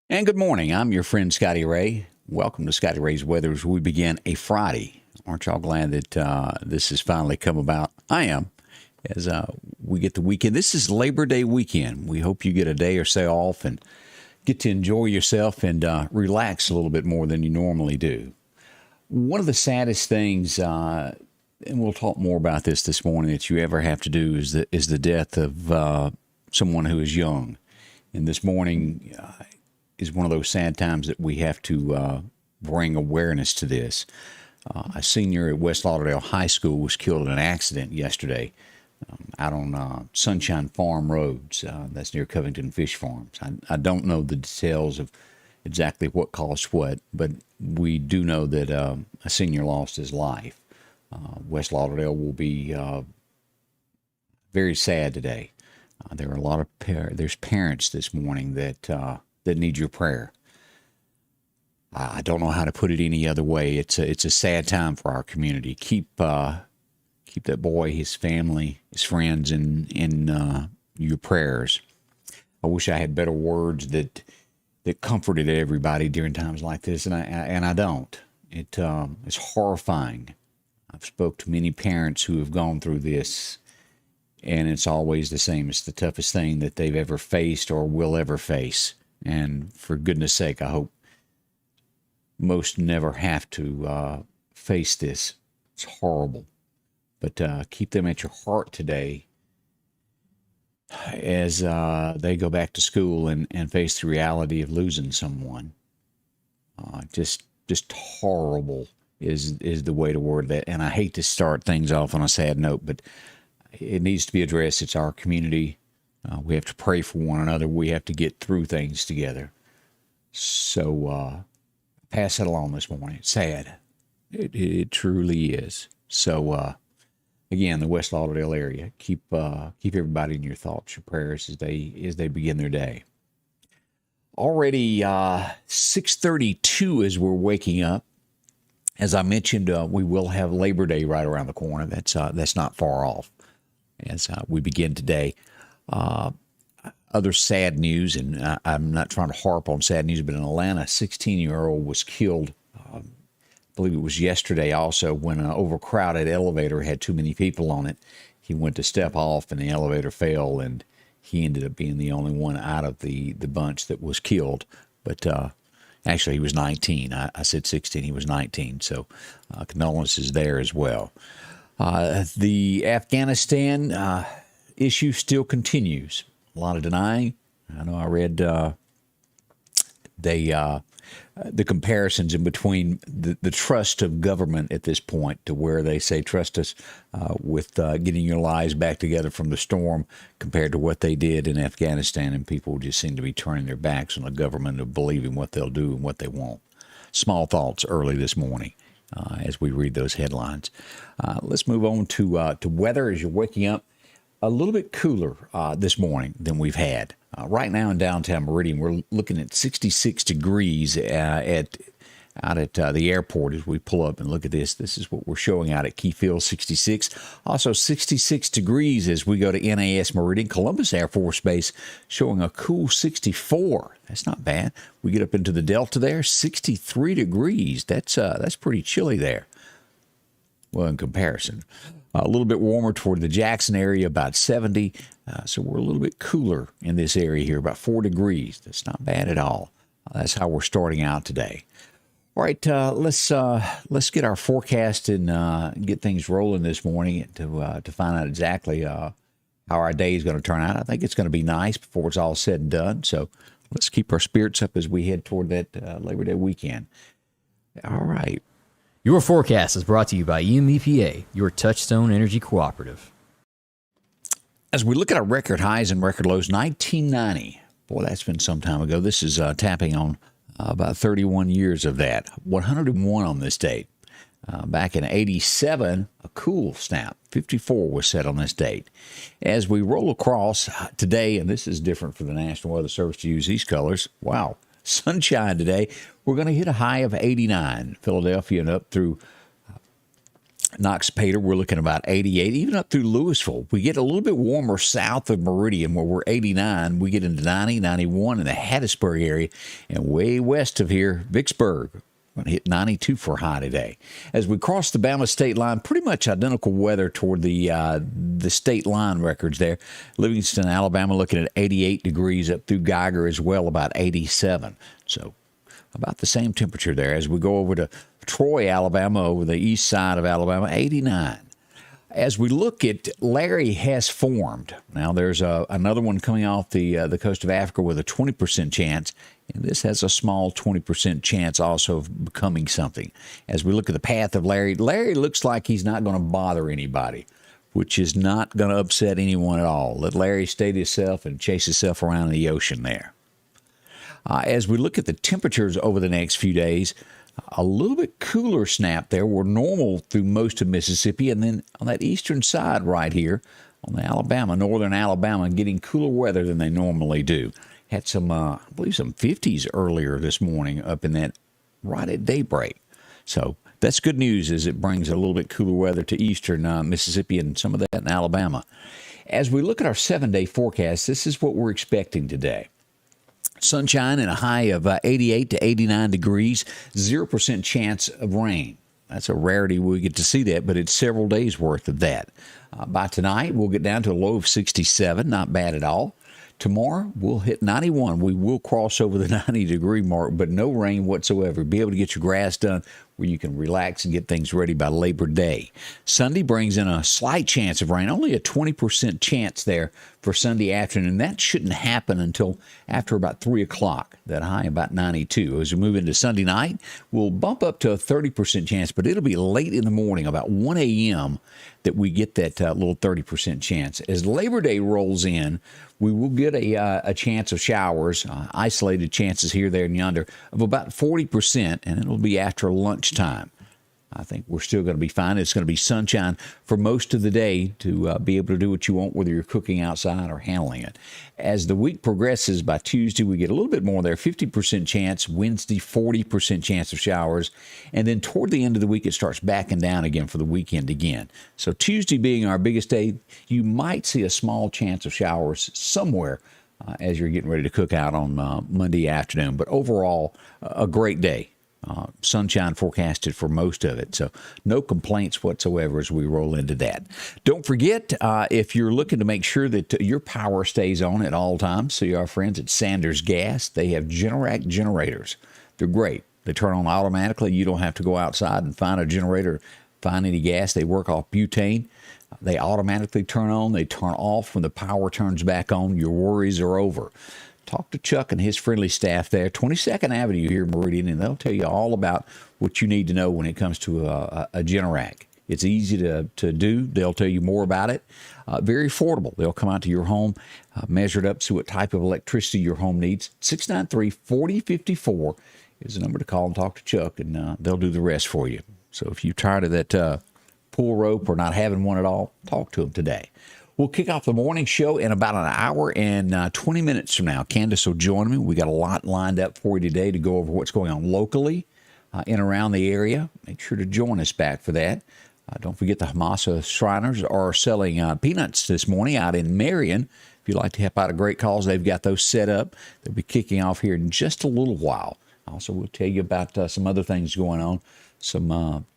And good morning. I'm your friend Scotty Ray. Welcome to Scotty Ray's Weather as we begin a Friday. Aren't y'all glad that this has finally come about? I am. As we get the weekend. This is Labor Day weekend. We hope you get a day or so off and get to enjoy yourself and relax a little bit more than you normally do. One of the saddest things, and we'll talk more about this morning, that you ever have to do is the death of someone who is young. And this morning is one of those sad times that we have to bring awareness to this. A senior at West Lauderdale High School was killed in an accident yesterday out on Sunshine Farm Roads. That's near Covington Fish Farms. I don't know the details of exactly what caused what, but we do know that a senior lost his life. West Lauderdale will be very sad today. There are a lot of there's parents this morning that need your prayer. I don't know how to put it any other way. It's a sad time for our community. Keep that boy, his family, his friends in your prayers. I wish I had better words that comforted everybody during times like this, and I don't. It's horrifying. I've spoke to many parents who have gone through this, and it's always the same. It's the toughest thing that they've ever faced or will ever face. And for goodness sake, I hope most never have to face this. It's horrible. But keep them at your heart today as they go back to school and face the reality of losing someone. Just horrible is the way to word that. And I hate to start things off on a sad note, but it needs to be addressed. It's our community. We have to pray for one another. We have to get through things together. So pass it along this morning. It's sad. It truly is. So again, the West Lauderdale area. Keep everybody in your thoughts, your prayers as they begin their day. Already 6:32 as we're waking up. As I mentioned, we will have Labor Day right around the corner. That's not far off as we begin today. Other sad news, and I'm not trying to harp on sad news, but in Atlanta, a 16-year-old was killed, I believe it was yesterday also, when an overcrowded elevator had too many people on it. He went to step off, and the elevator fell, and he ended up being the only one out of the bunch that was killed. But actually, he was 19. I said 16. He was 19, so condolences there as well. The Afghanistan issue still continues. A lot of denying. I know I read the comparisons in between the trust of government at this point, to where they say trust us with getting your lives back together from the storm, compared to what they did in Afghanistan, and people just seem to be turning their backs on the government of believing what they'll do and what they won't. Small thoughts early this morning as we read those headlines. Let's move on to weather as you're waking up. A little bit cooler this morning than we've had. Right now in downtown Meridian, we're looking at 66 degrees out at the airport as we pull up and look at this. This is what we're showing out at Keyfield, 66. Also 66 degrees as we go to NAS Meridian. Columbus Air Force Base showing a cool 64. That's not bad. We get up into the Delta there, 63 degrees. That's pretty chilly there. Well, in comparison. A little bit warmer toward the Jackson area, about 70. So we're a little bit cooler in this area here, about 4 degrees. That's not bad at all. That's how we're starting out today. All right, let's get our forecast and get things rolling this morning to find out exactly how our day is going to turn out. I think it's going to be nice before it's all said and done. So let's keep our spirits up as we head toward that Labor Day weekend. All right. Your forecast is brought to you by EMEPA, your Touchstone Energy Cooperative. As we look at our record highs and record lows, 1990. Boy, that's been some time ago. This is tapping on about 31 years of that. 101 on this date. Back in 87, a cool snap. 54 was set on this date. As we roll across today, and this is different for the National Weather Service to use these colors. Wow. Sunshine today. We're going to hit a high of 89. Philadelphia and up through Knox Pater, we're looking about 88, even up through Louisville. We get a little bit warmer south of Meridian where we're 89. We get into 90, 91 in the Hattiesburg area, and way west of here, Vicksburg. We're going to hit 92 for a high today. As we cross the Bama state line, pretty much identical weather toward the state line records there. Livingston, Alabama, looking at 88 degrees, up through Geiger as well, about 87. So about the same temperature there. As we go over to Troy, Alabama, over the east side of Alabama, 89. As we look at Larry has formed. Now there's another one coming off the coast of Africa with a 20% chance, and this has a small 20% chance also of becoming something. As we look at the path of Larry, Larry looks like he's not going to bother anybody, which is not going to upset anyone at all. Let Larry stay to himself and chase himself around the ocean there. As we look at the temperatures over the next few days, a little bit cooler snap there. We're normal through most of Mississippi, and then on that eastern side right here, on the northern Alabama, getting cooler weather than they normally do. Had some, I believe, some 50s earlier this morning up in that right at daybreak. So that's good news as it brings a little bit cooler weather to eastern Mississippi and some of that in Alabama. As we look at our 7-day forecast, this is what we're expecting today. Sunshine and a high of 88 to 89 degrees, 0% chance of rain. That's a rarity we get to see that, but it's several days worth of that. By tonight, we'll get down to a low of 67, not bad at all. Tomorrow, we'll hit 91. We will cross over the 90-degree mark, but no rain whatsoever. Be able to get your grass done where you can relax and get things ready by Labor Day. Sunday brings in a slight chance of rain, only a 20% chance there for Sunday afternoon. That shouldn't happen until after about 3 o'clock, that high about 92. As we move into Sunday night, we'll bump up to a 30% chance, but it'll be late in the morning, about 1 a.m., that we get that little 30% chance. As Labor Day rolls in, we will get a chance of showers, isolated chances here, there, and yonder, of about 40%, and it'll be after lunchtime. I think we're still going to be fine. It's going to be sunshine for most of the day to be able to do what you want, whether you're cooking outside or handling it. As the week progresses, by Tuesday, we get a little bit more there, 50% chance. Wednesday, 40% chance of showers. And then toward the end of the week, it starts backing down again for the weekend again. So Tuesday being our biggest day, you might see a small chance of showers somewhere as you're getting ready to cook out on Monday afternoon. But overall, a great day. Sunshine forecasted for most of it. So no complaints whatsoever as we roll into that. Don't forget, if you're looking to make sure that your power stays on at all times, see our friends at Sanders Gas. They have Generac generators. They're great. They turn on automatically. You don't have to go outside and find a generator, find any gas. They work off butane. They automatically turn on. They turn off when the power turns back on. Your worries are over. Talk to Chuck and his friendly staff there, 22nd Avenue here in Meridian, and they'll tell you all about what you need to know when it comes to a Generac. It's easy to do. They'll tell you more about it. Very affordable. They'll come out to your home, measure it up, see what type of electricity your home needs. 693-4054 is the number to call and talk to Chuck, and they'll do the rest for you. So if you're tired of that pull rope or not having one at all, talk to them today. We'll kick off the morning show in about an hour and 20 minutes from now. Candace will join me. We got a lot lined up for you today to go over what's going on locally in around the area. Make sure to join us back for that. Don't forget the Hamasa Shriners are selling peanuts this morning out in Marion. If you'd like to help out a great cause, they've got those set up. They'll be kicking off here in just a little while. Also, we'll tell you about some other things going on, some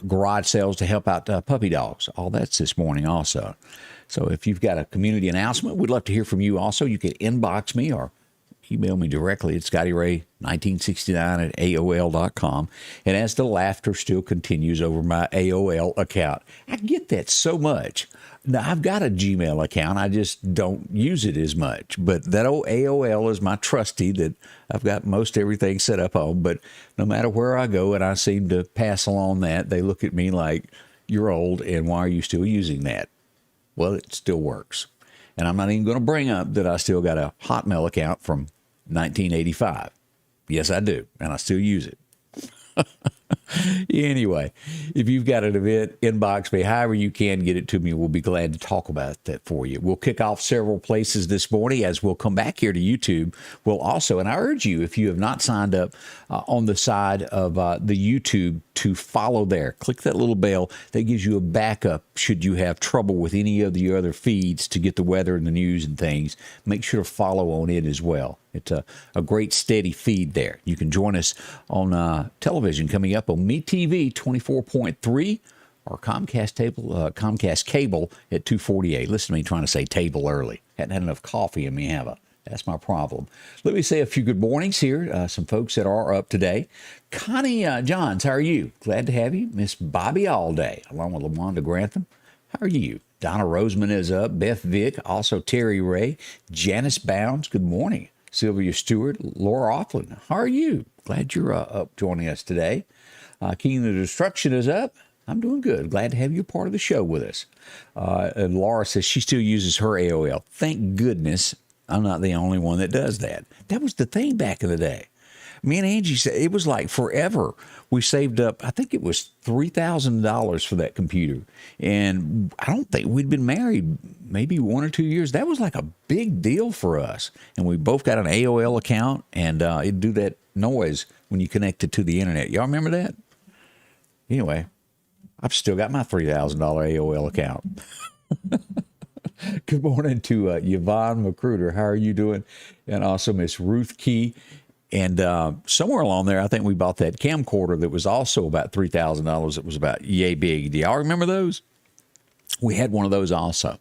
garage sales to help out puppy dogs. All that's this morning also. So if you've got a community announcement, we'd love to hear from you also. You can inbox me or email me directly at ScottyRay1969@AOL.com. And as the laughter still continues over my AOL account, I get that so much. Now, I've got a Gmail account. I just don't use it as much. But that old AOL is my trusty that I've got most everything set up on. But no matter where I go and I seem to pass along that, they look at me like, you're old, and why are you still using that? Well, it still works. And I'm not even going to bring up that I still got a Hotmail account from 1985. Yes, I do. And I still use it. Anyway, if you've got an event, inbox me. However you can get it to me, we'll be glad to talk about that for you. We'll kick off several places this morning as we'll come back here to YouTube. We'll also, and I urge you, if you have not signed up on the side of the YouTube, to follow there. Click that little bell. That gives you a backup should you have trouble with any of the other feeds to get the weather and the news and things. Make sure to follow on it as well. It's a great steady feed there. You can join us on television coming up on MeTV 24.3 or Comcast cable at 248. Listen to me trying to say table early. Hadn't had enough coffee in me, have I? That's my problem. Let me say a few good mornings here. Some folks that are up today. Connie Johns, how are you? Glad to have you. Miss Bobby Allday, along with LaWanda Grantham. How are you? Donna Roseman is up. Beth Vick, also Terry Ray. Janice Bounds, good morning. Sylvia Stewart, Laura Offland, how are you? Glad you're up joining us today. King of the Destruction is up. I'm doing good. Glad to have you a part of the show with us. And Laura says she still uses her AOL. Thank goodness I'm not the only one that does that. That was the thing back in the day. Me and Angie said it was like forever. We saved up, I think it was $3,000 for that computer. And I don't think we'd been married maybe 1 or 2 years. That was like a big deal for us. And we both got an AOL account, and it'd do that noise when you connect it to the internet. Y'all remember that? Anyway, I've still got my $3,000 AOL account. Good morning to Yvonne McCruder. How are you doing? And also Miss Ruth Key. And somewhere along there, I think we bought that camcorder that was also about $3,000. It was about yay big. Do y'all remember those? We had one of those also.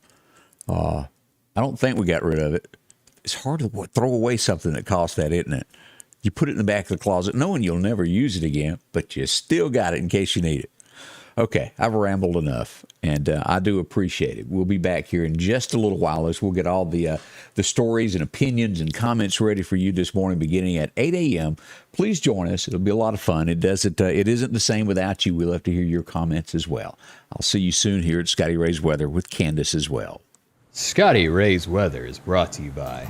I don't think we got rid of it. It's hard to throw away something that costs that, isn't it? You put it in the back of the closet knowing you'll never use it again, but you still got it in case you need it. Okay, I've rambled enough, and I do appreciate it. We'll be back here in just a little while as we'll get all the stories and opinions and comments ready for you this morning beginning at 8 a.m. Please join us. It'll be a lot of fun. It isn't the same without you. We love to hear your comments as well. I'll see you soon here at Scotty Ray's Weather with Candace as well. Scotty Ray's Weather is brought to you by